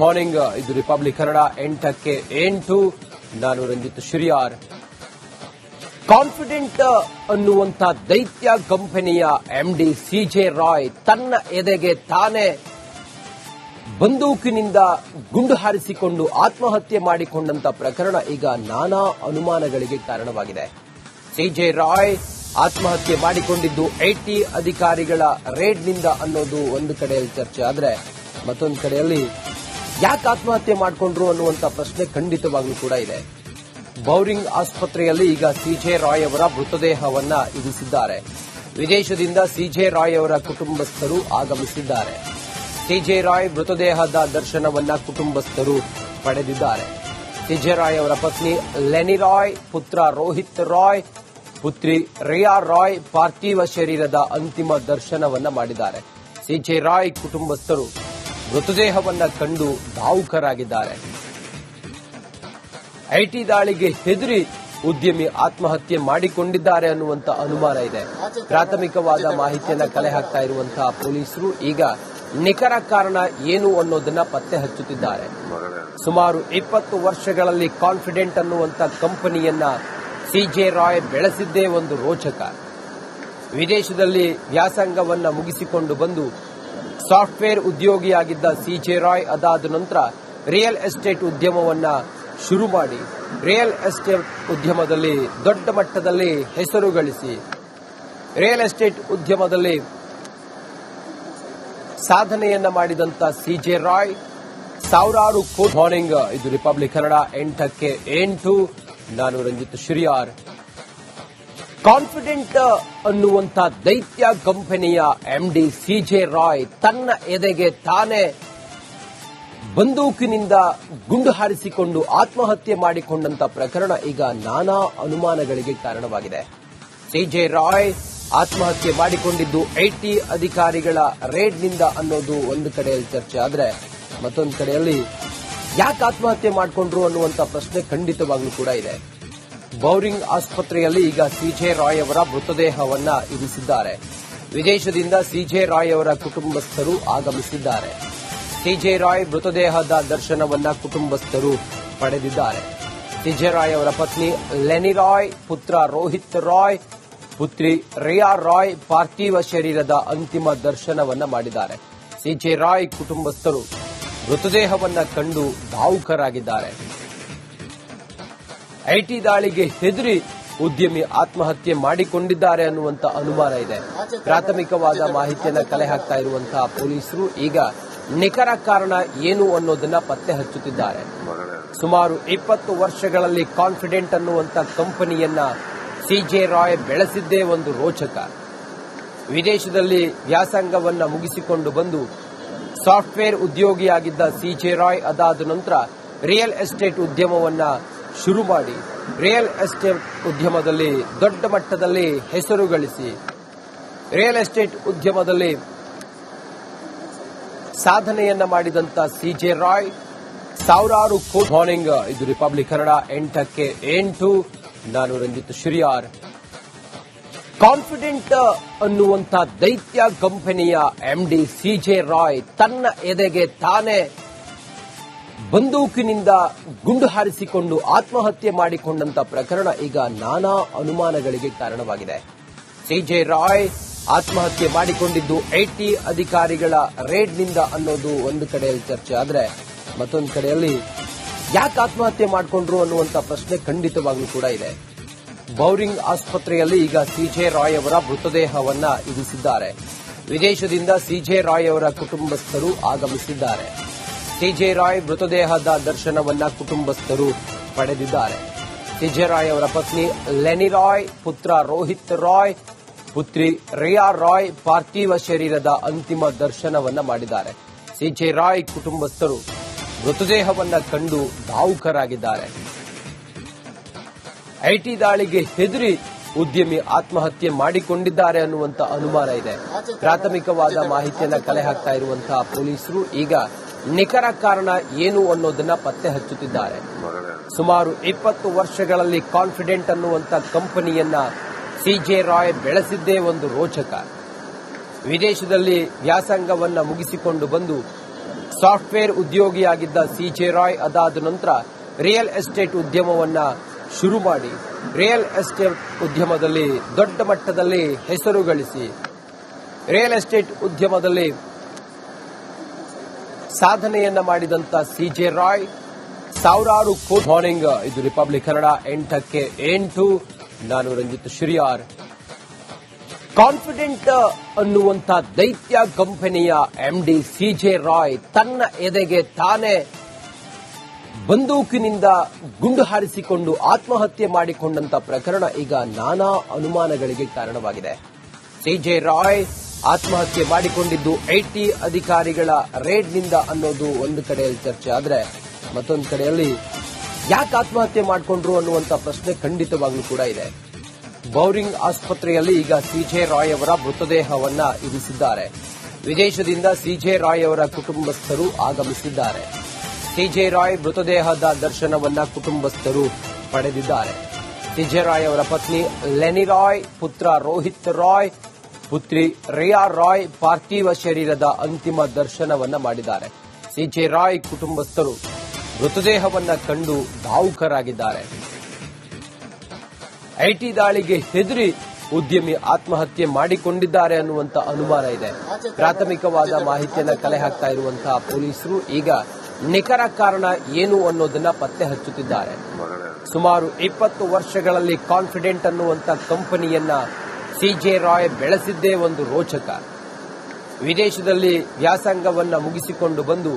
Morning ಇದು republic Kannada 8ಕ್ಕೆ 8 ನಾನು Ranjit Shiriyar. Confident ಅನ್ನುವಂಥ ದೈತ್ಯ ಕಂಪನಿಯ ಎಂಡಿ ಸಿಜೆ ರಾಯ್ ತನ್ನ ಎದೆಗೆ ತಾನೇ ಬಂದೂಕಿನಿಂದ ಗುಂಡು ಹಾರಿಸಿಕೊಂಡು ಆತ್ಮಹತ್ಯೆ ಮಾಡಿಕೊಂಡಂತ ಪ್ರಕರಣ ಈಗ ನಾನಾ ಅನುಮಾನಗಳಿಗೆ ಕಾರಣವಾಗಿದೆ. ಸಿಜೆ ರಾಯ್ ಆತ್ಮಹತ್ಯೆ ಮಾಡಿಕೊಂಡಿದ್ದು ಐಟಿ ಅಧಿಕಾರಿಗಳ ರೇಡ್ನಿಂದ ಅನ್ನೋದು ಒಂದು ಕಡೆಯಲ್ಲಿ ಚರ್ಚೆ ಆದರೆ ಮತ್ತೊಂದು ಕಡೆಯಲ್ಲಿ ಯಾಕೆ ಆತ್ಮಹತ್ಯೆ ಮಾಡಿಕೊಂಡ್ರು ಅನ್ನುವಂಥ ಪ್ರಶ್ನೆ ಖಂಡಿತವಾಗ್ಲೂ ಕೂಡ ಇದೆ. ಬೌರಿಂಗ್ ಆಸ್ಪತ್ರೆಯಲ್ಲಿ ಈಗ ಸಿಜೆ ರಾಯ್ ಅವರ ಮೃತದೇಹವನ್ನ ಇರಿಸಿದ್ದಾರೆ. ವಿದೇಶದಿಂದ ಸಿಜೆ ರಾಯ್ ಅವರ ಕುಟುಂಬಸ್ಥರು ಆಗಮಿಸಿದ್ದಾರೆ. ಸಿಜೆ ರಾಯ್ ಮೃತದೇಹದ ದರ್ಶನವನ್ನ ಕುಟುಂಬಸ್ಥರು ಪಡೆದಿದ್ದಾರೆ. ಸಿಜೆ ರಾಯ್ ಅವರ ಪತ್ನಿ ಲೆನಿ ರಾಯ್, ಪುತ್ರ ರೋಹಿತ್ ರಾಯ್, ಪುತ್ರಿ ರಿಯಾ ರಾಯ್ ಪಾರ್ಥಿವ ಶರೀರದ ಅಂತಿಮ ದರ್ಶನವನ್ನ ಮಾಡಿದ್ದಾರೆ. ಸಿಜೆ ರಾಯ್ ಕುಟುಂಬಸ್ಥರು ಮೃತದೇಹವನ್ನ ಕಂಡು ಭಾವುಕರಾಗಿದ್ದಾರೆ. ಐಟಿ ದಾಳಿಗೆ ಹೆದರಿ ಉದ್ಯಮಿ ಆತ್ಮಹತ್ಯೆ ಮಾಡಿಕೊಂಡಿದ್ದಾರೆ ಅನ್ನುವಂಥ ಅನುಮಾನ ಇದೆ. ಪ್ರಾಥಮಿಕವಾದ ಮಾಹಿತಿಯನ್ನ ಕಲೆ ಹಾಕ್ತಾ ಇರುವಂತಹ ಪೊಲೀಸರು ಈಗ ನಿಖರ ಕಾರಣ ಏನು ಅನ್ನೋದನ್ನ ಪತ್ತೆ ಹಚ್ಚುತ್ತಿದ್ದಾರೆ. ಸುಮಾರು 20 ವರ್ಷಗಳಲ್ಲಿ ಕಾನ್ಫಿಡೆಂಟ್ ಅನ್ನುವಂಥ ಕಂಪನಿಯನ್ನ ಸಿಜೆ ರಾಯ್ ಬೆಳೆಸಿದ್ದೇ ಒಂದು ರೋಚಕ. ವಿದೇಶದಲ್ಲಿ ವ್ಯಾಸಂಗವನ್ನ ಮುಗಿಸಿಕೊಂಡು ಬಂದು ಸಾಫ್ಟ್ವೇರ್ ಉದ್ಯೋಗಿಯಾಗಿದ್ದ ಸಿಜೆ ರಾಯ್ ಅದಾದ ನಂತರ ರಿಯಲ್ ಎಸ್ಟೇಟ್ ಉದ್ಯಮವನ್ನ ಶುರು ಮಾಡಿ ರಿಯಲ್ ಎಸ್ಟೇಟ್ ಉದ್ಯಮದಲ್ಲಿ ದೊಡ್ಡ ಮಟ್ಟದಲ್ಲಿ ಹೆಸರು ಗಳಿಸಿ ರಿಯಲ್ ಎಸ್ಟೇಟ್ ಉದ್ಯಮದಲ್ಲಿ ಸಾಧನೆಯನ್ನ ಮಾಡಿದಂತ ಸಿಜೆ ರಾಯ್ ಸಾವಿರಾರು ಕೋಟಿ. ಮಾರ್ನಿಂಗ್ ಇದು ರಿಪಬ್ಲಿಕ್ ಕನ್ನಡ 8ಕ್ಕೆ 8 ನಾನು ರಂಜಿತ್ ಶಿರಿಯಾರ್. ಕಾನ್ಫಿಡೆಂಟ್ ಅನ್ನುವಂಥ ದೈತ್ಯ ಕಂಪನಿಯ ಎಂಡಿ ಸಿಜೆ ರಾಯ್ ತನ್ನ ಎದೆಗೆ ತಾನೇ ಬಂದೂಕಿನಿಂದ ಗುಂಡು ಹಾರಿಸಿಕೊಂಡು ಆತ್ಮಹತ್ಯೆ ಮಾಡಿಕೊಂಡಂತ ಪ್ರಕರಣ ಈಗ ನಾನಾ ಅನುಮಾನಗಳಿಗೆ ಕಾರಣವಾಗಿದೆ. ಸಿಜೆ ರಾಯ್ ಆತ್ಮಹತ್ಯೆ ಮಾಡಿಕೊಂಡಿದ್ದು ಐಟಿ ಅಧಿಕಾರಿಗಳ ರೇಡ್ನಿಂದ ಅನ್ನೋದು ಒಂದು ಕಡೆಯಲ್ಲಿ ಚರ್ಚೆ ಆದರೆ ಮತ್ತೊಂದು ಕಡೆಯಲ್ಲಿ ಯಾಕೆ ಆತ್ಮಹತ್ಯೆ ಮಾಡಿಕೊಂಡ್ರು ಅನ್ನುವಂಥ ಪ್ರಶ್ನೆ ಖಂಡಿತವಾಗ್ಲೂ ಕೂಡ ಇದೆ. ಬೌರಿಂಗ್ ಆಸ್ಪತ್ರೆಯಲ್ಲಿ ಈಗ ಸಿಜೆ ರಾಯ್ ಅವರ ಮೃತದೇಹವನ್ನ ಇರಿಸಿದ್ದಾರೆ. ವಿದೇಶದಿಂದ ಸಿಜೆ ರಾಯ್ ಅವರ ಕುಟುಂಬಸ್ಥರು ಆಗಮಿಸಿದ್ದಾರೆ. ಸಿಜೆ ರಾಯ್ ಮೃತದೇಹದ ದರ್ಶನವನ್ನ ಕುಟುಂಬಸ್ಥರು ಪಡೆದಿದ್ದಾರೆ. ಸಿಜೆ ರಾಯ್ ಅವರ ಪತ್ನಿ ಲೆನಿ ರಾಯ್, ಪುತ್ರ ರೋಹಿತ್ ರಾಯ್, ಪುತ್ರಿ ರಿಯಾ ರಾಯ್ ಪಾರ್ಥಿವ ಶರೀರದ ಅಂತಿಮ ದರ್ಶನವನ್ನ ಮಾಡಿದ್ದಾರೆ. ಸಿಜೆ ರಾಯ್ ಕುಟುಂಬಸ್ಥರು ಮೃತದೇಹವನ್ನ ಕಂಡು ಭಾವುಕರಾಗಿದ್ದಾರೆ. ಐಟಿ ದಾಳಿಗೆ ಹೆದರಿ ಉದ್ಯಮಿ ಆತ್ಮಹತ್ಯೆ ಮಾಡಿಕೊಂಡಿದ್ದಾರೆ ಅನ್ನುವಂಥ ಅನುಮಾನ ಇದೆ. ಪ್ರಾಥಮಿಕವಾದ ಮಾಹಿತಿಯನ್ನ ಕಲೆ ಹಾಕ್ತಾ ಇರುವಂತಹ ಪೊಲೀಸರು ಈಗ ನಿಖರ ಕಾರಣ ಏನು ಅನ್ನೋದನ್ನ ಪತ್ತೆ ಹಚ್ಚುತ್ತಿದ್ದಾರೆ. ಸುಮಾರು 20 ವರ್ಷಗಳಲ್ಲಿ ಕಾನ್ಫಿಡೆಂಟ್ ಅನ್ನುವಂಥ ಕಂಪನಿಯನ್ನ ಸಿಜೆ ರಾಯ್ ಬೆಳೆಸಿದ್ದೇ ಒಂದು ರೋಚಕ. ವಿದೇಶದಲ್ಲಿ ವ್ಯಾಸಂಗವನ್ನ ಮುಗಿಸಿಕೊಂಡು ಬಂದು ಸಾಫ್ಟ್ವೇರ್ ಉದ್ಯೋಗಿಯಾಗಿದ್ದ ಸಿಜೆ ರಾಯ್ ಅದಾದ ನಂತರ ರಿಯಲ್ ಎಸ್ಟೇಟ್ ಉದ್ಯಮವನ್ನ ಶುರು ಮಾಡಿ ರಿಯಲ್ ಎಸ್ಟೇಟ್ ಉದ್ಯಮದಲ್ಲಿ ದೊಡ್ಡ ಮಟ್ಟದಲ್ಲಿ ಹೆಸರು ಗಳಿಸಿ ರಿಯಲ್ ಎಸ್ಟೇಟ್ ಉದ್ಯಮದಲ್ಲಿ ಸಾಧನೆಯನ್ನ ಮಾಡಿದಂತ ಸಿಜೆ ರಾಯ್ ಸಾವಿರಾರು ಕೋಟಿ. ಮಾರ್ನಿಂಗ್ ಇದು ರಿಪಬ್ಲಿಕ್ ಕನ್ನಡ 8ಕ್ಕೆ 8 ನಾನು ರಂಜಿತ್ ಶಿರಿಯಾರ್. ಕಾನ್ಫಿಡೆಂಟ್ ಅನ್ನುವಂಥ ದೈತ್ಯ ಕಂಪನಿಯ ಎಂಡಿ ಸಿಜೆ ರಾಯ್ ತನ್ನ ಎದೆಗೆ ತಾನೇ ಬಂದೂಕಿನಿಂದ ಗುಂಡು ಹಾರಿಸಿಕೊಂಡು ಆತ್ಮಹತ್ಯೆ ಮಾಡಿಕೊಂಡಂತ ಪ್ರಕರಣ ಈಗ ನಾನಾ ಅನುಮಾನಗಳಿಗೆ ಕಾರಣವಾಗಿದೆ. ಸಿಜೆ ರಾಯ್ ಆತ್ಮಹತ್ಯೆ ಮಾಡಿಕೊಂಡಿದ್ದು ಐಟಿ ಅಧಿಕಾರಿಗಳ ರೇಡ್ನಿಂದ ಅನ್ನೋದು ಒಂದು ಕಡೆಯಲ್ಲಿ ಚರ್ಚೆ ಆದರೆ ಮತ್ತೊಂದು ಕಡೆಯಲ್ಲಿ ಯಾಕೆ ಆತ್ಮಹತ್ಯೆ ಮಾಡಿಕೊಂಡ್ರು ಅನ್ನುವಂಥ ಪ್ರಶ್ನೆ ಖಂಡಿತವಾಗ್ಲೂ ಕೂಡ ಇದೆ. ಬೌರಿಂಗ್ ಆಸ್ಪತ್ರೆಯಲ್ಲಿ ಈಗ ಸಿಜೆ ರಾಯ್ ಅವರ ಮೃತದೇಹವನ್ನ ಇರಿಸಿದ್ದಾರೆ. ವಿದೇಶದಿಂದ ಸಿಜೆ ರಾಯ್ ಅವರ ಕುಟುಂಬಸ್ಥರು ಆಗಮಿಸಿದ್ದಾರೆ. ಸಿಜೆ ರಾಯ್ ಮೃತದೇಹದ ದರ್ಶನವನ್ನ ಕುಟುಂಬಸ್ಥರು ಪಡೆದಿದ್ದಾರೆ. ಸಿಜೆ ರಾಯ್ ಅವರ ಪತ್ನಿ ಲೆನಿ ರಾಯ್, ಪುತ್ರ ರೋಹಿತ್ ರಾಯ್, ಪುತ್ರಿ ರಿಯಾ ರಾಯ್ ಪಾರ್ಥಿವ ಶರೀರದ ಅಂತಿಮ ದರ್ಶನವನ್ನ ಮಾಡಿದ್ದಾರೆ. ಸಿಜೆ ರಾಯ್ ಕುಟುಂಬಸ್ಥರು ಮೃತದೇಹವನ್ನ ಕಂಡು ಭಾವುಕರಾಗಿದ್ದಾರೆ. ಐಟಿ ದಾಳಿಗೆ ಹೆದರಿ ಉದ್ಯಮಿ ಆತ್ಮಹತ್ಯೆ ಮಾಡಿಕೊಂಡಿದ್ದಾರೆ ಅನ್ನುವಂಥ ಅನುಮಾನ ಇದೆ. ಪ್ರಾಥಮಿಕವಾದ ಮಾಹಿತಿಯನ್ನ ಕಲೆ ಹಾಕ್ತಾ ಇರುವಂತಹ ಪೊಲೀಸರು ಈಗ ನಿಖರ ಕಾರಣ ಏನು ಅನ್ನೋದನ್ನ ಪತ್ತೆ ಹಚ್ಚುತ್ತಿದ್ದಾರೆ. ಸುಮಾರು 20 ವರ್ಷಗಳಲ್ಲಿ ಕಾನ್ಫಿಡೆಂಟ್ ಅನ್ನುವಂಥ ಕಂಪನಿಯನ್ನ ಸಿಜೆ ರಾಯ್ ಬೆಳೆಸಿದ್ದೇ ಒಂದು ರೋಚಕ. ವಿದೇಶದಲ್ಲಿ ವ್ಯಾಸಂಗವನ್ನ ಮುಗಿಸಿಕೊಂಡು ಬಂದು ಸಾಫ್ಟ್ವೇರ್ ಉದ್ಯೋಗಿಯಾಗಿದ್ದ ಸಿಜೆ ರಾಯ್ ಅದಾದ ನಂತರ ರಿಯಲ್ ಎಸ್ಟೇಟ್ ಉದ್ಯಮವನ್ನ ಶುರು ಮಾಡಿ ರಿಯಲ್ ಎಸ್ಟೇಟ್ ಉದ್ಯಮದಲ್ಲಿ ದೊಡ್ಡ ಮಟ್ಟದಲ್ಲಿ ಹೆಸರು ಗಳಿಸಿ ರಿಯಲ್ ಎಸ್ಟೇಟ್ ಉದ್ಯಮದಲ್ಲಿ ಸಾಧನೆಯನ್ನ ಮಾಡಿದಂತ ಸಿಜೆ ರಾಯ್ ಸಾವಿರಾರು ಕೋಟಿ. ಮಾರ್ನಿಂಗ್, ಇದು ರಿಪಬ್ಲಿಕ್ ಕನ್ನಡ 8ಕ್ಕೆ 8. ನಾನು ರಂಜಿತ್ ಶಿರಿಯಾರ್. ಕಾನ್ಫಿಡೆಂಟ್ ಅನ್ನುವಂತ ದೈತ್ಯ ಕಂಪನಿಯ ಎಂಡಿ ಸಿಜೆ ರಾಯ್ ತನ್ನ ಎದೆಗೆ ತಾನೇ ಬಂದೂಕಿನಿಂದ ಗುಂಡು ಹಾರಿಸಿಕೊಂಡು ಆತ್ಮಹತ್ಯೆ ಮಾಡಿಕೊಂಡಂತ ಪ್ರಕರಣ ಈಗ ನಾನಾ ಅನುಮಾನಗಳಿಗೆ ಕಾರಣವಾಗಿದೆ. ಸಿಜೆ ರಾಯ್ ಆತ್ಮಹತ್ಯೆ ಮಾಡಿಕೊಂಡಿದ್ದು ಐಟಿ ಅಧಿಕಾರಿಗಳ ರೇಡ್ನಿಂದ ಅನ್ನೋದು ಒಂದು ಕಡೆಯಲ್ಲಿ ಚರ್ಚೆ ಆದರೆ ಮತ್ತೊಂದು ಕಡೆಯಲ್ಲಿ ಯಾಕೆ ಆತ್ಮಹತ್ಯೆ ಮಾಡಿಕೊಂಡ್ರು ಅನ್ನುವಂತ ಪ್ರಶ್ನೆ ಖಂಡಿತವಾಗ್ಲೂ ಕೂಡ ಇದೆ. ಬೌರಿಂಗ್ ಆಸ್ಪತ್ರೆಯಲ್ಲಿ ಈಗ ಸಿಜೆ ರಾಯ್ ಅವರ ಮೃತದೇಹವನ್ನ ಇರಿಸಿದ್ದಾರೆ. ವಿದೇಶದಿಂದ ಸಿಜೆ ರಾಯ್ ಅವರ ಕುಟುಂಬಸ್ಥರು ಆಗಮಿಸಿದ್ದಾರೆ. ಸಿಜೆ ರಾಯ್ ಮೃತದೇಹದ ದರ್ಶನವನ್ನ ಕುಟುಂಬಸ್ಥರು ಪಡೆದಿದ್ದಾರೆ. ಸಿಜೆ ರಾಯ್ ಅವರ ಪತ್ನಿ ಲೆನಿ ರಾಯ್, ಪುತ್ರ ರೋಹಿತ್ ರಾಯ್, ಪುತ್ರಿ ರಿಯಾ ರಾಯ್ ಪಾರ್ಥಿವ ಶರೀರದ ಅಂತಿಮ ದರ್ಶನವನ್ನ ಮಾಡಿದ್ದಾರೆ. ಸಿಜೆ ರಾಯ್ ಕುಟುಂಬಸ್ಥರು ಮೃತದೇಹವನ್ನ ಕಂಡು ಭಾವುಕರಾಗಿದ್ದಾರೆ. ಐಟಿ ದಾಳಿಗೆ ಹೆದರಿ ಉದ್ಯಮಿ ಆತ್ಮಹತ್ಯೆ ಮಾಡಿಕೊಂಡಿದ್ದಾರೆ ಅನ್ನುವಂತ ಅನುಮಾನ ಇದೆ. ಪ್ರಾಥಮಿಕವಾದ ಮಾಹಿತಿಯನ್ನ ಕಲೆ ಹಾಕ್ತಾ ಇರುವಂತಹ ಪೊಲೀಸರು ಈಗ ನಿಖರ ಕಾರಣ ಏನು ಅನ್ನೋದನ್ನ ಪತ್ತೆ ಹಚ್ಚುತ್ತಿದ್ದಾರೆ. ಸುಮಾರು 20 ವರ್ಷಗಳಲ್ಲಿ ಕಾನ್ಫಿಡೆಂಟ್ ಅನ್ನುವಂತ ಕಂಪನಿಯನ್ನ ಸಿಜೆ ರಾಯ್ ಬೆಳೆಸಿದ್ದೇ ಒಂದು ರೋಚಕ. ವಿದೇಶದಲ್ಲಿ ವ್ಯಾಸಂಗವನ್ನ ಮುಗಿಸಿಕೊಂಡು ಬಂದು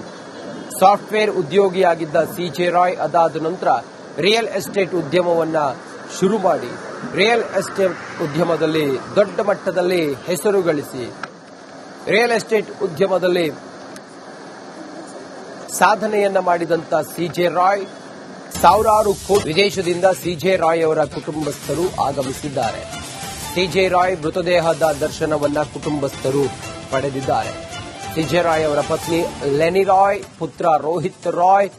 ಸಾಫ್ಟ್ವೇರ್ ಉದ್ಯೋಗಿಯಾಗಿದ್ದ ಸಿಜೆ ರಾಯ್ ಅದಾದ ನಂತರ ರಿಯಲ್ ಎಸ್ಟೇಟ್ ಉದ್ಯಮವನ್ನ ಶುರು ಮಾಡಿ ರಿಯಲ್ ಎಸ್ಟೇಟ್ ಉದ್ಯಮದಲ್ಲಿ ದೊಡ್ಡ ಮಟ್ಟದಲ್ಲಿ ಹೆಸರು ಗಳಿಸಿ ರಿಯಲ್ ಎಸ್ಟೇಟ್ ಉದ್ಯಮದಲ್ಲಿ ಸಾಧನೆಯನ್ನ ಮಾಡಿದಂತ ಸಿಜೆ ರಾಯ್ ಸಾವಿರಾರು ಕೋಟಿ. ವಿದೇಶದಿಂದ ಸಿಜೆ ರಾಯ್ ಅವರ ಕುಟುಂಬಸ್ಥರು ಆಗಮಿಸಿದ್ದಾರೆ. ಸಿಜೆ ರಾಯ್ ಮೃತದೇಹದ ದರ್ಶನವನ್ನ ಕುಟುಂಬಸ್ಥರು ಪಡೆದಿದ್ದಾರೆ. ಸಿಜೆ ರಾಯ್ ಅವರ ಪತ್ನಿ ಲೆನಿ ರಾಯ್, ಪುತ್ರ ರೋಹಿತ್ ರಾಯ್,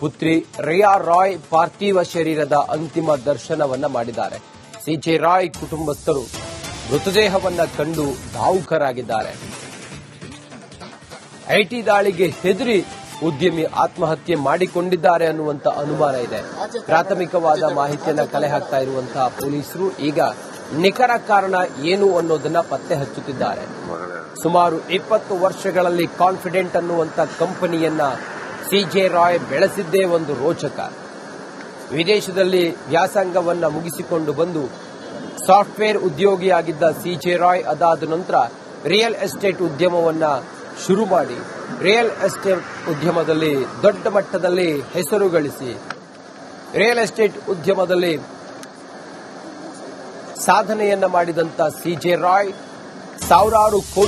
ಪುತ್ರಿ ರಿಯಾ ರಾಯ್ ಪಾರ್ಥಿವ ಶರೀರದ ಅಂತಿಮ ದರ್ಶನವನ್ನ ಮಾಡಿದ್ದಾರೆ. ಸಿಜೆ ರಾಯ್ ಕುಟುಂಬಸ್ಥರು ಮೃತದೇಹವನ್ನ ಕಂಡು ಭಾವುಕರಾಗಿದ್ದಾರೆ. ಐಟಿ ದಾಳಿಗೆ ಹೆದರಿ ಉದ್ಯಮಿ ಆತ್ಮಹತ್ಯೆ ಮಾಡಿಕೊಂಡಿದ್ದಾರೆ ಅನ್ನುವಂತ ಅನುಮಾನ ಇದೆ. ಪ್ರಾಥಮಿಕವಾದ ಮಾಹಿತಿಯನ್ನ ಕಲೆ ಹಾಕ್ತಾ ಇರುವಂತಹ ಪೊಲೀಸರು ಈಗ ನಿಖರ ಕಾರಣ ಏನು ಅನ್ನೋದನ್ನ ಪತ್ತೆ ಹಚ್ಚುತ್ತಿದ್ದಾರೆ. ಸುಮಾರು 20 ವರ್ಷಗಳಲ್ಲಿ ಕಾನ್ಫಿಡೆಂಟ್ ಅನ್ನುವಂತ ಕಂಪನಿಯನ್ನ ಸಿಜೆ ರಾಯ್ ಬೆಳೆಸಿದ್ದೇ ಒಂದು ರೋಚಕ. ವಿದೇಶದಲ್ಲಿ ವ್ಯಾಸಂಗವನ್ನ ಮುಗಿಸಿಕೊಂಡು ಬಂದು ಸಾಫ್ಟ್ವೇರ್ ಉದ್ಯೋಗಿಯಾಗಿದ್ದ ಸಿಜೆ ರಾಯ್ ಅದಾದ ನಂತರ ರಿಯಲ್ ಎಸ್ಟೇಟ್ ಉದ್ಯಮವನ್ನ ಶುರು ಮಾಡಿ ರಿಯಲ್ ಎಸ್ಟೇಟ್ ಉದ್ಯಮದಲ್ಲಿ ದೊಡ್ಡ ಮಟ್ಟದಲ್ಲಿ ಹೆಸರು ಗಳಿಸಿ ರಿಯಲ್ ಎಸ್ಟೇಟ್ ಉದ್ಯಮದಲ್ಲಿ ಸಾಧನೆಯನ್ನ ಮಾಡಿದಂತ ಸಿಜೆ ರಾಯ್ ಸಾವಿರಾರು ಕೋಟಿ